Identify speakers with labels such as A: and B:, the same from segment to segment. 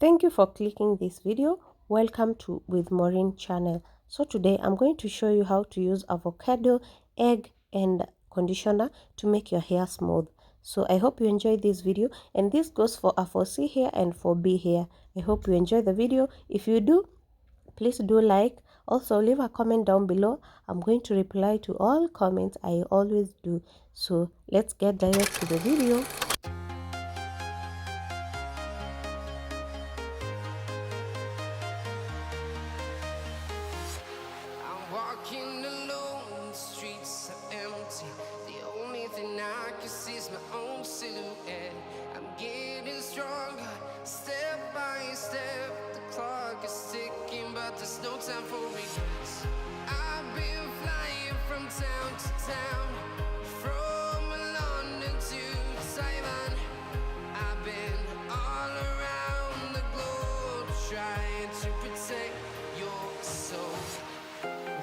A: Thank you for clicking this video. Welcome to With Maureen channel. So today I'm going to show you how to use avocado, egg and conditioner to make your hair smooth. So I hope you enjoyed this video, and this goes for a 4C hair and 4B hair. I hope you enjoy the video. If you do, please do like. Also leave a comment down below. I'm going to reply to all comments. I always do. So let's get direct to the video.
B: Walking alone, the streets are empty. The only thing I can see is my own silhouette. I'm getting stronger, step by step. The clock is ticking, but there's no time for regrets. I've been flying from town to town, from London to Taiwan. I've been all around the globe, trying to protect your soul.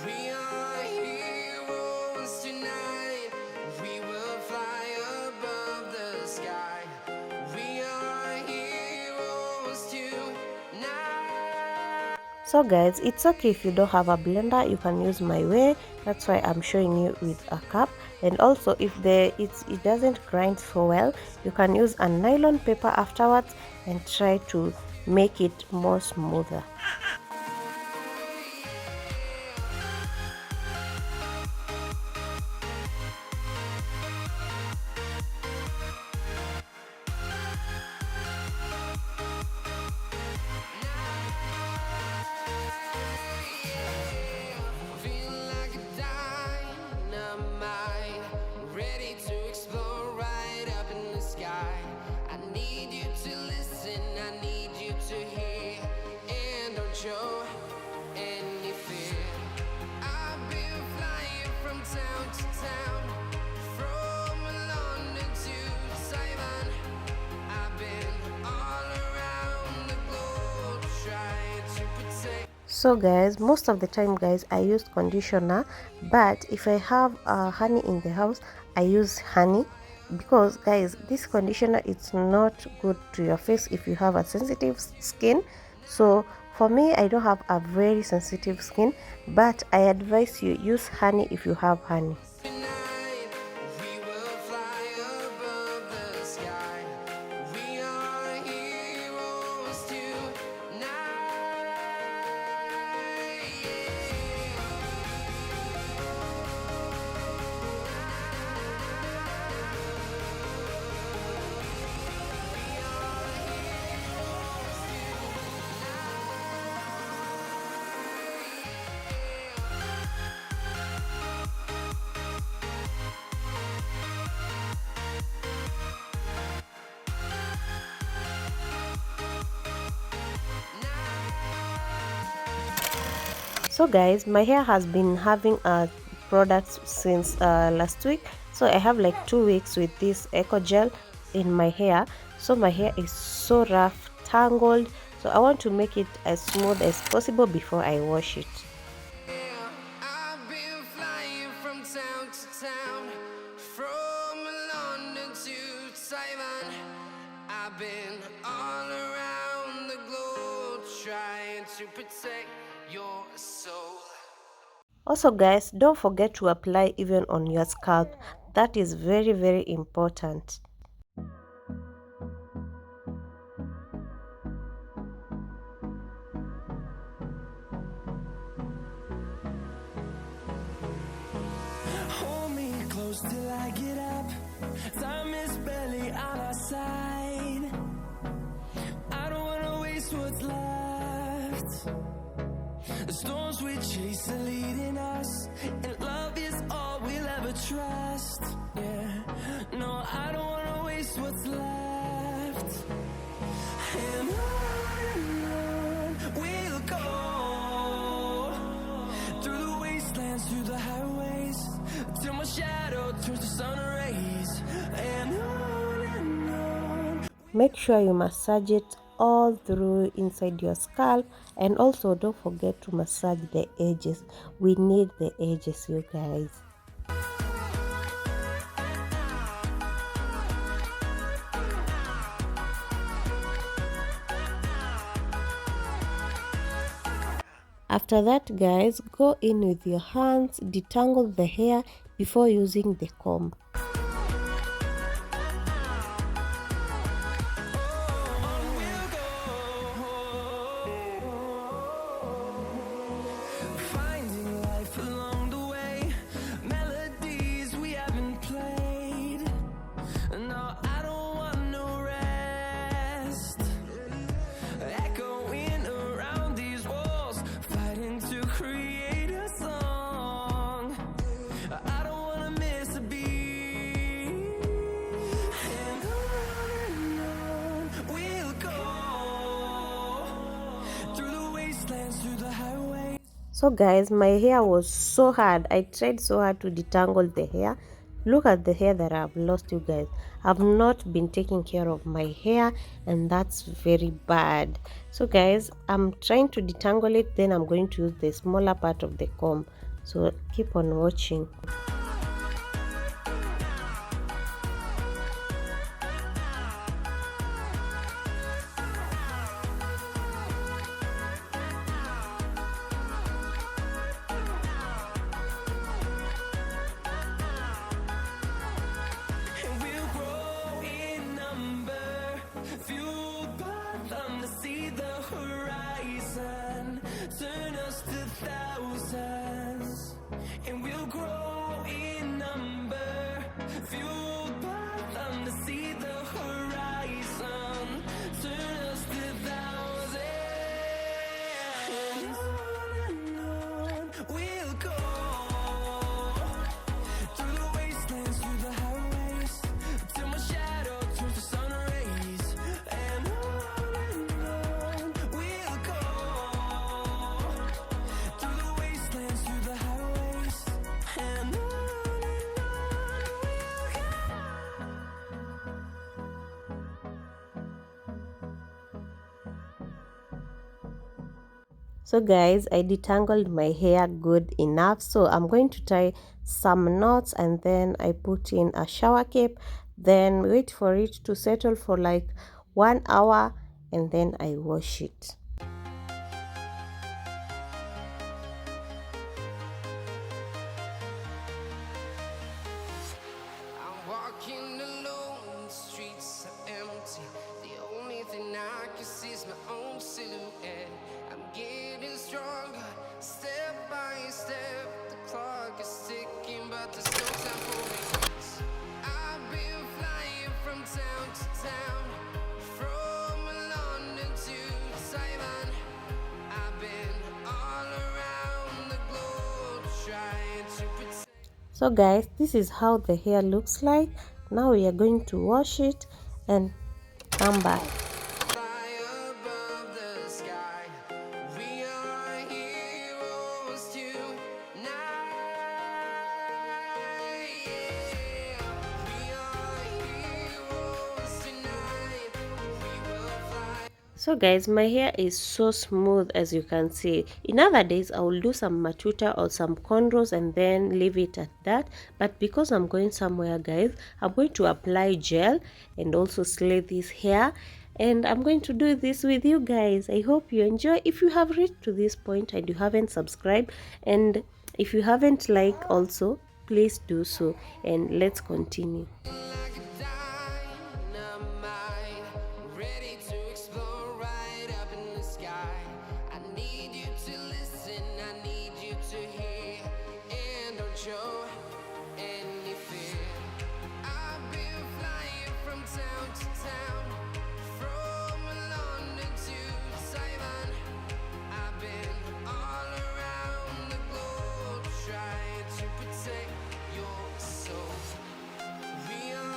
B: We are heroes tonight. We will fly above the sky. We are heroes tonight.
A: So guys, it's okay if you don't have a blender, you can use my way. That's why I'm showing you with a cup. And also if it doesn't grind so well, you can use a nylon paper afterwards and try to make it more smoother.
B: Show any fear. I've been flying from town to town, from London to Taiwan. I've been all around the globe, trying to protect. So guys, most of the time guys, I use conditioner, but if I have honey in the house, I use honey, because guys, this conditioner is not good to your face if you have a sensitive skin. So for me, I don't have a very sensitive skin, but I advise you use honey if you have honey. So guys, my hair has been having products since last week. So I have like 2 weeks with this eco gel in my hair. So my hair is so rough, tangled. So I want to make it as smooth as possible before I wash it. I've been flying from town to town, from London to Taiwan. I've been all around the globe, trying to protect your soul.
A: Also guys, don't forget to apply even on your scalp. That is very, very important.
C: Hold me close till I get up. Time is barely on our side. I don't wanna waste what's left. The storms we chase are leading us, and love is all we'll ever trust. Yeah, no, I don't wanna waste what's left. And on we'll go, through the wastelands, through the highways, till my shadow turns to sun rays. And on.
A: Make sure you massage it all through inside your scalp, and also don't forget to massage the edges. We need the edges, you guys. After that, guys, go in with your hands, detangle the hair before using the comb.
C: Finding life along the way, melodies we haven't played. No, I don't want no rest. Echoing around these walls, fighting to create a song. I don't wanna miss a beat. And on we'll go, through the wastelands, through the highways.
A: So guys, my hair was so hard. I tried so hard to detangle the hair. Look at the hair that I've lost, you guys. I've not been taking care of my hair, and that's very bad. So guys, I'm trying to detangle it, then I'm going to use the smaller part of the comb. So keep on watching.
C: And we'll grow in number, fueled by them to see the horizon, turn us to thousands. And we'll grow in number, fueled by them to see the horizon, turn us to thousands. And on we'll go, through the wastelands, through the highways, till my shadow turns to sun rays. And on we'll go, through the wastelands, through the highways. And on we'll go.
A: So guys, I detangled my hair good enough, so I'm going to tie some knots and then I put in a shower cap, then wait for it to settle for like 1 hour, and then I wash it.
B: I'm walking alone, the streets are empty. The only thing I can see is my own silhouette. I'm getting stronger, step by step. The clock is ticking, but there's no time for regrets. I've been flying from town to town, from London to Taiwan. I've been all around the globe trying to protect.
A: So guys, this is how the hair looks like. Now we are going to wash it and come back.
B: Fly above the sky. We are heroes tonight. Yeah. We are heroes tonight. We will fly.
A: So guys, my hair is so smooth, as you can see. In other days I will do some matuta or some cornrows and then leave it at that, but because I'm going somewhere, guys, I'm going to apply gel and also slay this hair, and I'm going to do this with you guys. I hope you enjoy. If you have reached to this point and you haven't subscribed, and if you haven't liked also, please do so, and let's continue.
B: Like a dynamite, ready to explode right up in the sky. I need you to listen, I need you to hear, and don't show any fear. I've been flying from town to town, from London to Taiwan. I've been all around the globe trying to protect your soul. We are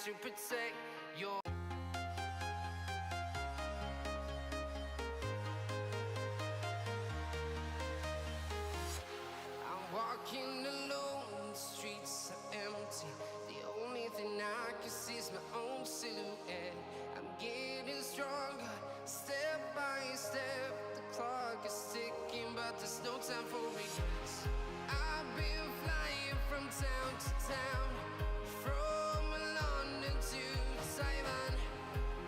B: to protect your. I'm walking alone, the streets are empty. The only thing I can see is my own silhouette. I'm getting stronger, step by step. The clock is ticking, but there's no time for regrets. I've been flying from town to town, from London to Taiwan.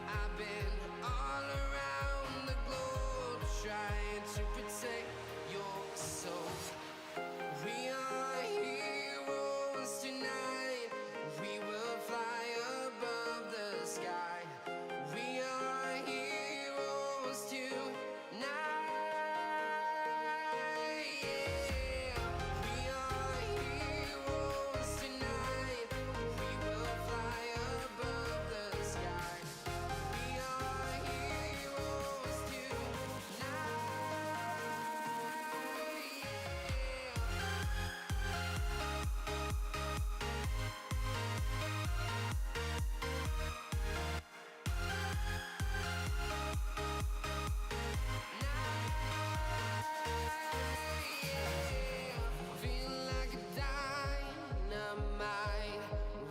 B: I've been all around the globe trying to protect your soul. We are heroes tonight. We will fly above the sky. We are heroes tonight. Yeah. We are heroes tonight. We will fly above the sky. We are heroes tonight. Feel like a dynamite,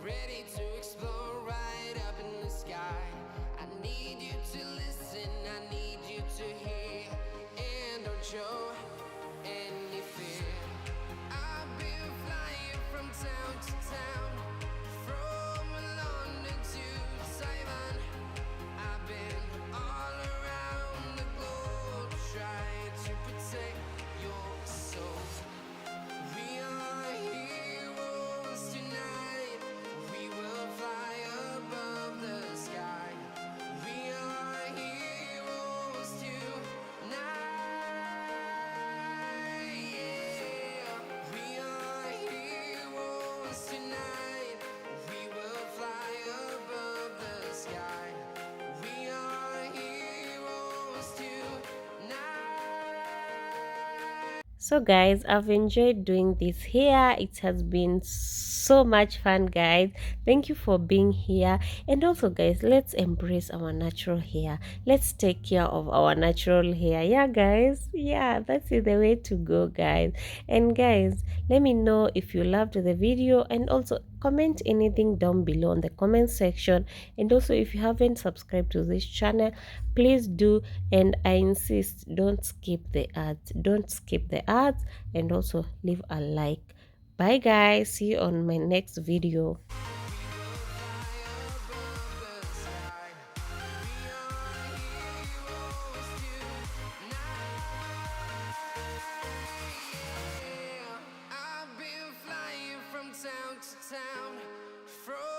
B: ready to explode right up in the sky. I need you to listen, I need you to hear, and don't show any fear. I've been flying from town to town, from London to Taiwan. I've been all around the globe trying to protect your soul. We are heroes tonight. We will fly above the sky. We are heroes tonight. Yeah. We are heroes tonight. We will fly above the sky. We are heroes tonight.
A: So guys, I've enjoyed doing this here. It has been so much fun, guys. Thank you for being here. And also guys, let's embrace our natural hair. Let's take care of our natural hair. Yeah guys, yeah, that's the way to go, guys. And guys, let me know if you loved the video, and also comment anything down below in the comment section. And also, if you haven't subscribed to this channel, please do. And I insist, don't skip the ads, don't skip the ads, and also leave a like. Bye guys, see you on my next video.
B: I've been flying from town to town, from